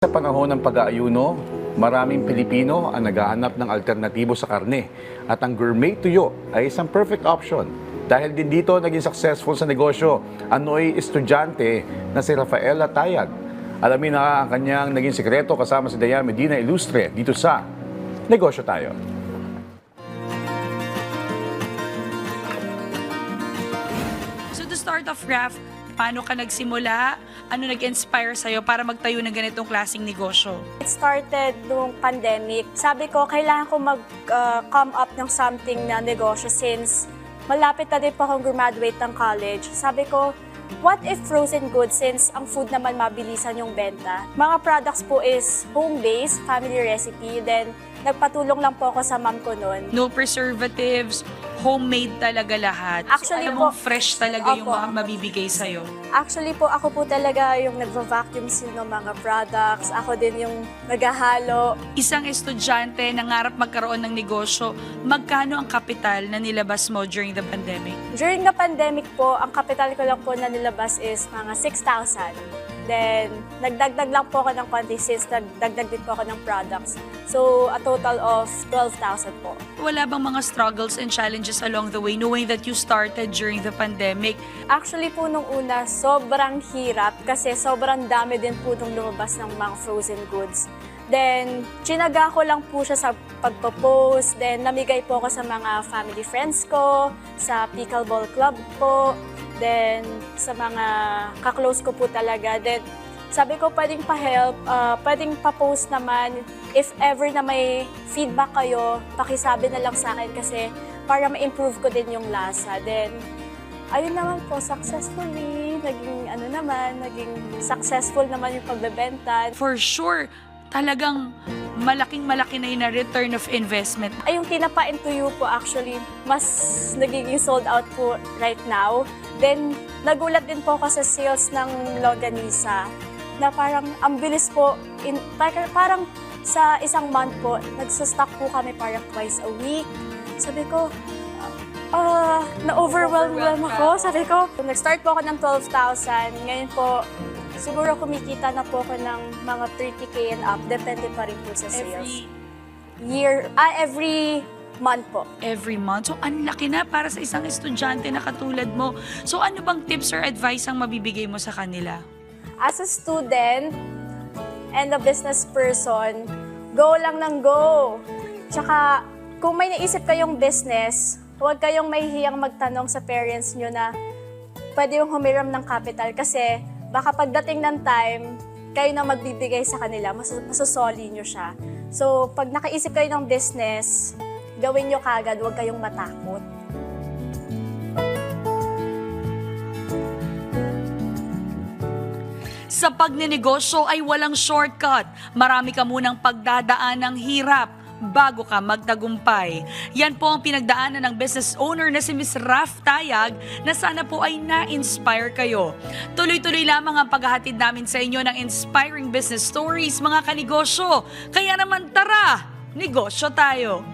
Sa panahon ng pag-aayuno, maraming Pilipino ang naghahanap ng alternatibo sa karne at ang gourmet tuyo ay isang perfect option. Dahil din dito naging successful sa negosyo ang Noy estudyante na si Rafaela Tayag. Alamin na ang kanyang naging sikreto kasama si Dayan Medina Ilustre dito sa Negosyo Tayo. So to start off, Raf, paano ka nagsimula? Ano nag-inspire sa'yo para magtayo ng ganitong klaseng negosyo? It started nung pandemic. Sabi ko, kailangan ko mag-come up ng something na negosyo since malapit na din po akong graduate ng college. Sabi ko, what if frozen goods since ang food naman mabilisan yung benta? Mga products po is home-based, family recipe. Then, nagpatulong lang po ako sa mom ko noon. No preservatives, homemade talaga lahat. Actually So, alam mong po, fresh talaga yung opo. mga mabibigay sa'yo. Actually po, ako po talaga yung nagva-vacuum seal ng mga products. Ako din yung naghahalo. Isang estudyante nangarap magkaroon ng negosyo, magkano ang kapital na nilabas mo during the pandemic? During the pandemic po, ang capital ko lang po na nilabas is mga 6,000. Then, nagdagdag lang po ako ng konti since nagdagdag din po ako ng products. So, a total of 12,000 po. Wala bang mga struggles and challenges along the way knowing that you started during the pandemic? Actually po nung una, sobrang hirap kasi sobrang dami din po nung lumabas ng mga frozen goods. Then, chinaga ko lang po siya sa pagpo-post. Then, namigay po ako sa mga family friends ko, sa pickleball club po. Then, sa mga kaklose ko po talaga. Then, sabi ko, pwedeng pa-help, pwedeng pa-post naman. If ever na may feedback kayo, pakisabi na lang sa akin kasi para ma-improve ko din yung lasa. Then, ayun naman po, successfully, naging successful naman yung pagbebenta. For sure, talagang malaking-malaki na yung return of investment. Ay, yung tinapa and tuyo po actually, mas nagiging sold out po right now. Then, nagulat din po ako sa sales ng longganisa na parang ang bilis po, parang sa isang month po, nagsastock po kami parang twice a week. Sabi ko, na-overwhelm ako. Sabi ko, nag-start po ako ng 12,000. Ngayon po, siguro kumikita na po ako ng mga 30K and up. Depende pa rin po sa sales. Every month po. Every month. So, ang laki na para sa isang estudyante na katulad mo. So, ano bang tips or advice ang mabibigay mo sa kanila? As a student and a business person, go lang ng go. Tsaka, kung may naisip kayong business, huwag kayong mahihiyang magtanong sa parents nyo na pwede yung humiram ng capital kasi baka pagdating ng time, kayo na magbibigay sa kanila, masusoli nyo siya. So, pag nakaisip kayo ng business, gawin nyo kagad, huwag kayong matakot. Sa pagnenegosyo ay walang shortcut. Marami ka munang pagdadaan ng hirap bago ka magtagumpay. Yan po ang pinagdaanan ng business owner na si Ms. Raf Tayag na sana po ay na-inspire kayo. Tuloy-tuloy lamang ang paghahatid namin sa inyo ng inspiring business stories, mga kanegosyo. Kaya naman tara, negosyo tayo!